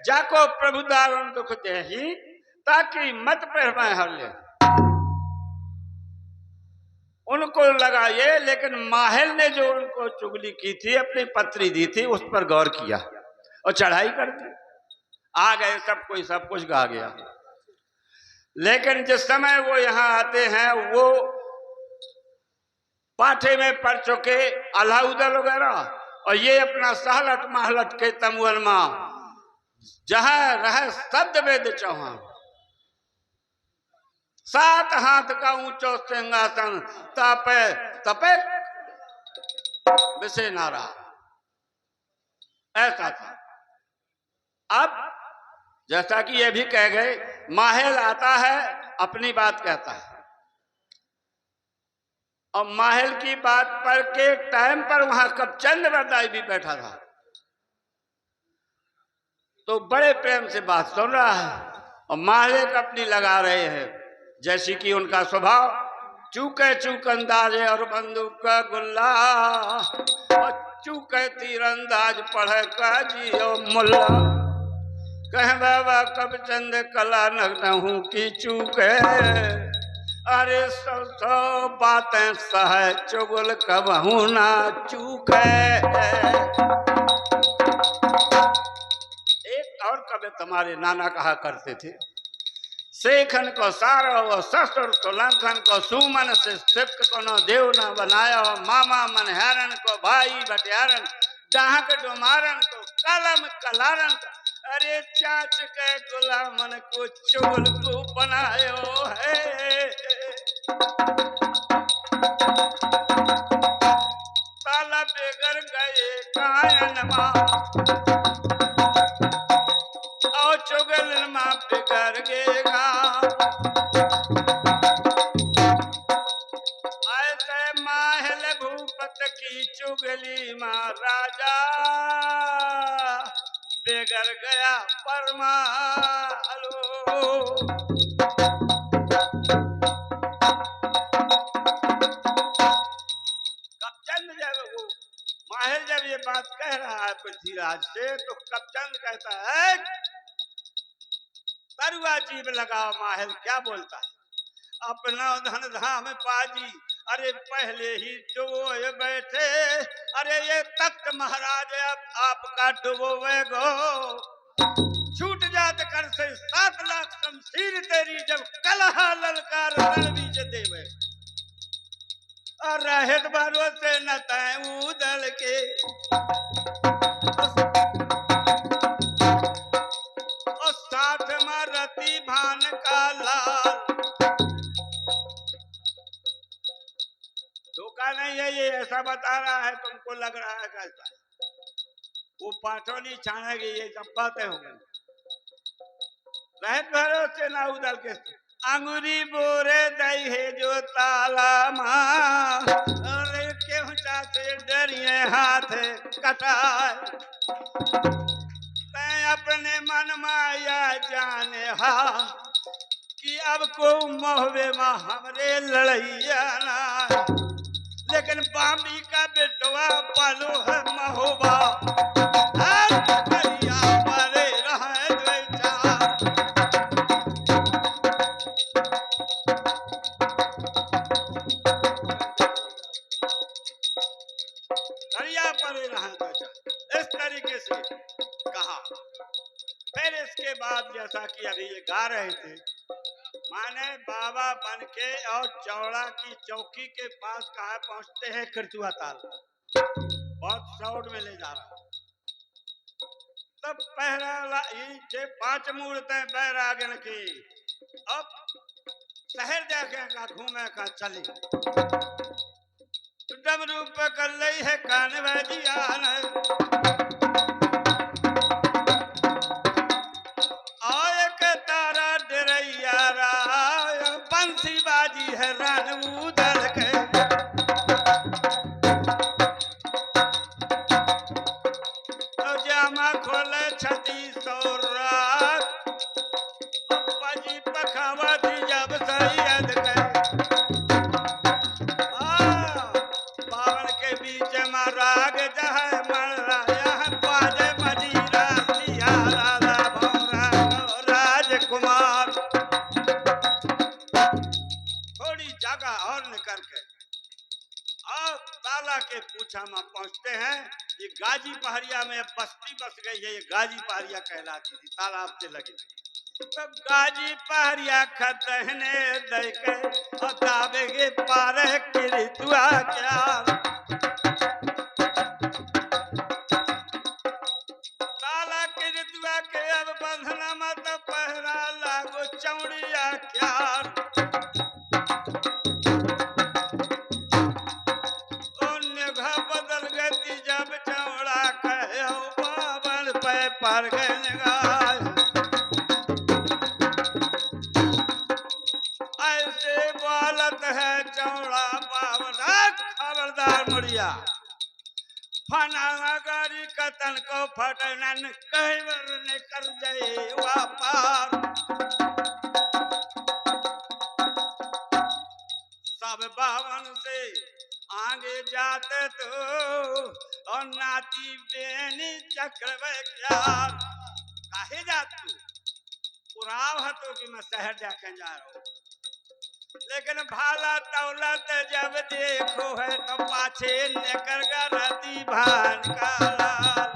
जाको प्रभु दारुण दुख दे ही ताकि मत पर मैं हर ले। उनको लगा ये, लेकिन माहल ने जो उनको चुगली की थी, अपनी पत्री दी थी, उस पर गौर किया और चढ़ाई कर दी। आ गए सब कोई, सब कुछ गा गया। लेकिन जिस समय वो यहां आते हैं, वो पाठे में पड़ चुके अलाउदल वगैरह, और ये अपना सहलट महलट के तमुअन मां जहां रहे शब्द वेद चौहान। 7 हाथ का ऊंचो सिंहासन तापे तपे विषय नारा, ऐसा था। अब जैसा कि ये भी कह गए, माहल आता है अपनी बात कहता है, और माहल की बात पर के टाइम पर वहां कबचंद बरदाई भी बैठा था, तो बड़े प्रेम से बात सुन रहा है और माहले का अपनी लगा रहे हैं, जैसी कि उनका स्वभाव। चूके चूकंदाज और बंदूक का गुल्ला, और चूके तीरंदाज पढ़े का जियो मुल्ला। कह बाबा कबचंद कला नग्न हूं की चूके, अरे 100 बातें सह चुगल कबहू ना चूके। एक और कवि तुम्हारे नाना कहा करते थे, शेखन को सारो वो ससुर को लंखन को सुमन से सिक्त को न देव न बनाया, मामा मनहरन को भाई बटियारन, डाहक डुमारन को कलम कलारन, अरे चाच के गुलामन को चुगल को बनायो है। ताला बेगर गए कायन मां, और चुगल मां बिगड़ गएगा। ऐसे माहल भूपत की चुगली मां राजा बिगड़ गया परमालो। कबचंद जब वो माहल जब ये बात कह रहा है पृथ्वीराज से, तो कबचंद कहता है, तरुआ जीव लगा माहल क्या बोलता है, अपना धन धाम पाजी, अरे पहले ही डुबोए बैठे, अरे ये तख्त महाराज अब आपका डुबोए गो। छूट जात कर से 7 लाख शमशीर तेरी, जब कलहा ललकार बीच देवे, और रहत भरोसे न तय उदल के। और साथ में रति भान का लाल, धोखा नहीं है, ये ऐसा बता रहा है, तुमको लग रहा है कैसा है। वो पाठो नहीं छानेगी, ये सब बातें हो गई। रहत भरोसे ना उदल के, अंगुरी बोरे दई है जो ताला मां, अरे क्यों चाहते डरिए हाथ कटाए। तै अपने मन माया जाने हा, कि अब को मोहबे मां हमरे लड़ैया ना। लेकिन बामी का बेटवा पालो है महोबा, मरे रहे परे रहे। इस तरीके से कहा। फिर इसके बाद जैसा कि अभी ये गा रहे थे, माने बाबा बन के और चौड़ा की चौकी के पास कहा पहुंचते हैं कृतुआ ताल, बहुत साउड में ले जा रहा। तब पहला ये 5 मूर्तें बैरागन की, अब शहर देखे का घूमे का चली, डमरू पे कर ली है कान भजिया बंसी बाजी है रन उदल के। तो जामा खोले 3600 रात, पजी पखावत जब सैयद के। बावन के बीच में राग जह मर रहा बाजे मजीरा सिया राधा पहरिया में बस्ती बस गई है, ये गाजी पहरिया कहलाती थी, तालाब से लगी। तो गाजी पहरिया खतहने दे के और दाबेगे पार किरितुआ क्या। ताला किरितुआ के अब बंधना मत पहरा लागो चौड़िया क्या। बदल गती जब चौड़ा कहो बावन पे पर गाय। ऐसे बालत है चौड़ा बावन, खबरदार मुड़िया फना गाड़ी कतन को फटनन कई वर कर जाए वापार। सब बावन से आगे जाते तो और नाती बेनी चक्रवे क्या। काहे जात तू उराव हतो कि मैं शहर जाके जा रहा हूँ, लेकिन भाला दौलत जब देखो है तो पाछे निकर गा रती भान का लाल।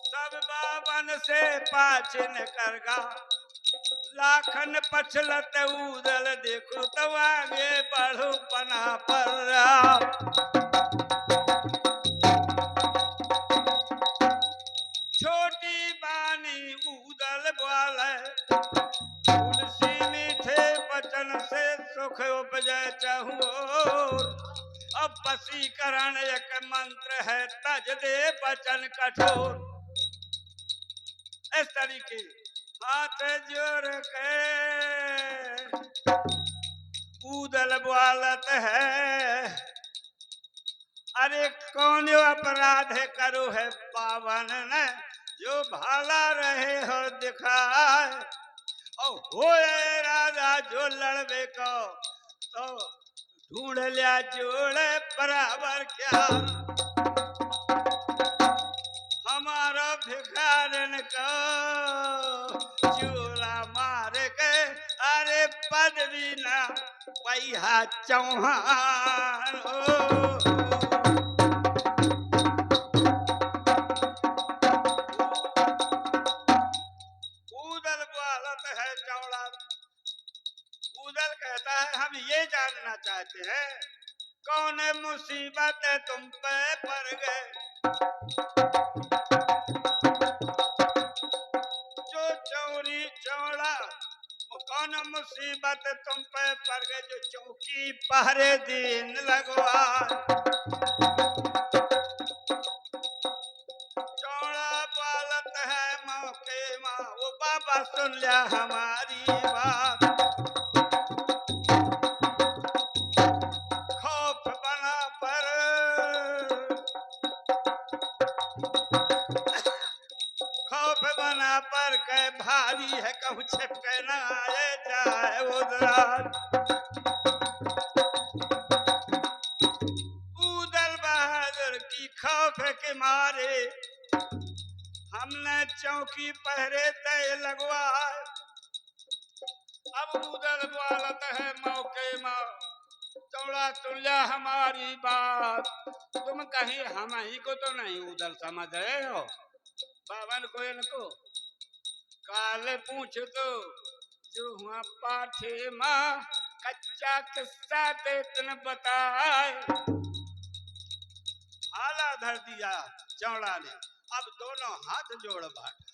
सब बावन से पाछे निकर गा लाखन पछलत उदल देखो तो आगे बढ़ो पना पर। छोटी बानी उदल बोले तुलसी मीठे बचन से सुख उपजे चाहूं। अब वशीकरण एक मंत्र है तज दे बचन कठोर। इस तरीके हाथ जोड़ के उदल बोलत है, अरे कौन अपराध करो है पावन ने जो भाला रहे हो दिखाए। और होए राजा जो लड़बे को तो ढूंढ लिया जोड़े बराबर क्या। हमारा भिखारन को चूला मार के अरे पदवी ना पैहा चौहान। उदल बोलत है चौड़ा। उदल कहता है हम ये जानना चाहते हैं कौन मुसीबत तुम पे पड़ गए। जो चौरी चौड़ा कौन मुसीबत तुम पे पड़ गए जो चौकी पहरे दिन लगवा। चौड़ा बालत है मौके माँ वो बाबा सुन लिया हमारी बात। खौफ बना पर खौफ बना पर के भारी है कहूँ छिपके न आए जाए उधर। उदल बहादुर की खौफ के मारे हमने चौकी पहरे तय लगवाए। अब उदल बोलत है मौके माँ चौड़ा सुन लिया हमारी बात। तुम कहीं हम ही को तो नहीं उदल समझ रहे हो बावन को इनको काले पूछ तो जो हुआ पाठे माँ कच्चा किस्सा तेतन बताए। भाला धर दिया चौड़ा ने, अब दोनों हाथ जोड़ बांटा।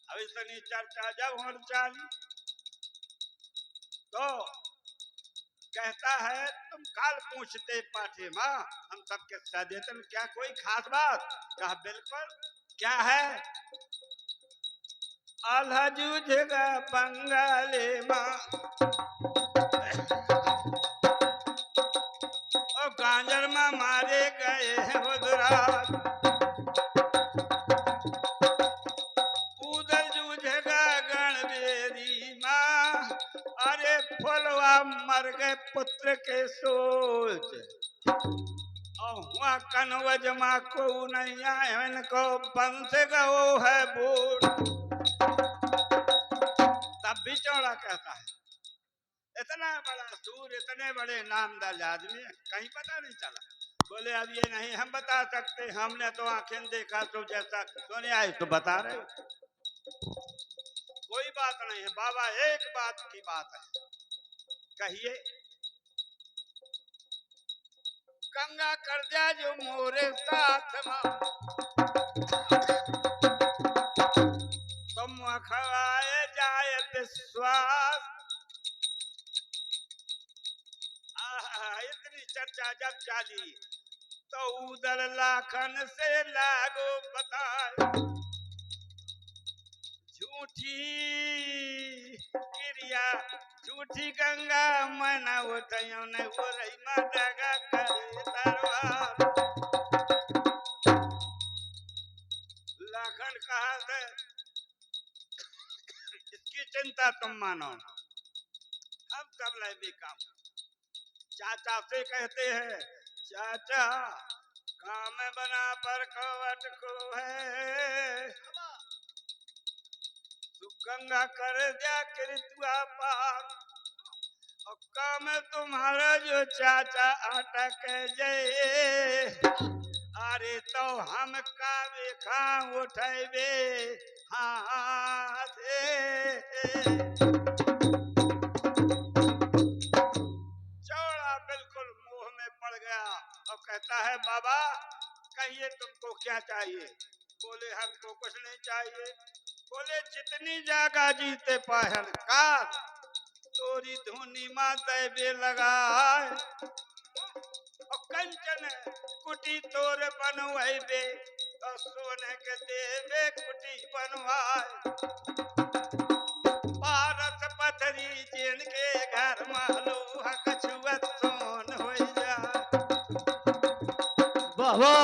अब इतनी चर्चा जब होनी चाली तो कहता है तुम काल पूछते पाठे माँ हम सब किस्सा देते क्या कोई खास बात। कहा बिल्कुल क्या है। आल्हा जूझेगा बंगाले माँ और गांजर माँ मारे गए हैं उधरात। उधर जूझेगा गणबेरी माँ अरे फुलवा मर गए पुत्र के सोच। और हुआ कनवज माँ को नहीं आए इनको बंस गो है बूढ़। तब भी चौड़ा कहता है इतना बड़ा सूर, इतने बड़े नामदार आदमी, कहीं पता नहीं चला। बोले अब ये नहीं हम बता सकते, हमने तो आंखें देखा, तो जैसा सोने आए तो बता रहे हो। कोई बात नहीं है बाबा, एक बात की बात है, कहिए। गंगा कर दिया जो मोरे साथ तुम खवाए जाए विश्वास। इतनी चर्चा जब चाली तो उधर लाखन से लागो बताए, झूठी क्रिया झूठी गंगा मना उठयो ने वो रही माता का करे दरबार। लाखन कहा था इसकी चिंता तुम मानो, हम सब ले बेकाम। चाचा से कहते हैं चाचा काम बना पर कवट को है, तू गंगा कर दिया कृतुआ पार, और काम तुम्हारा जो चाचा अटक जाए, अरे तो हम का बेखा उठेबे हाथ। चौड़ा बिल्कुल मुंह में पड़ गया और कहता है बाबा कहिए तुमको क्या चाहिए। बोले हमको कुछ नहीं चाहिए। बोले जितनी जागा जीते पाहल का तोरी धुनी माँ देवे लगाए, और कंचन कुटी तोर बनवाइबे, और सोने के देवे कुटी बनवाए। पारस पथरी जिनके घर मालो कछुअत सोन हो जा बाबा,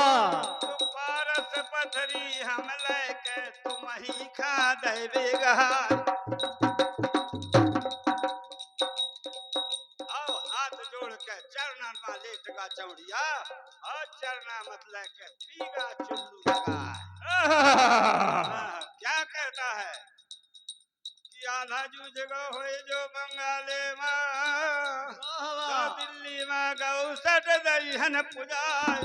पारस पथरी हम लेके तुम ही खा देवेगा। आओ हाथ जोड़ के चरना में लेटगा चौड़िया, और चरना मत लेके पीगा चुल्लू लगा। क्या कहता है कि आधा जूझगा हो जो बंगाले माँ, तो दिल्ली में गौ सट दईहन पुजाय,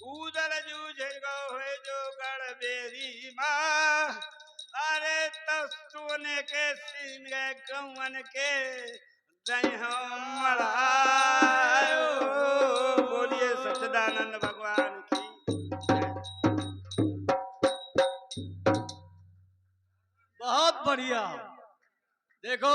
उधर जूझेगा हो जो गड़बेरी माँ, अरे तो सोने के सीन गए गौवन के बोलिए सच्चिदानंद भगवान की। बहुत बढ़िया। देखो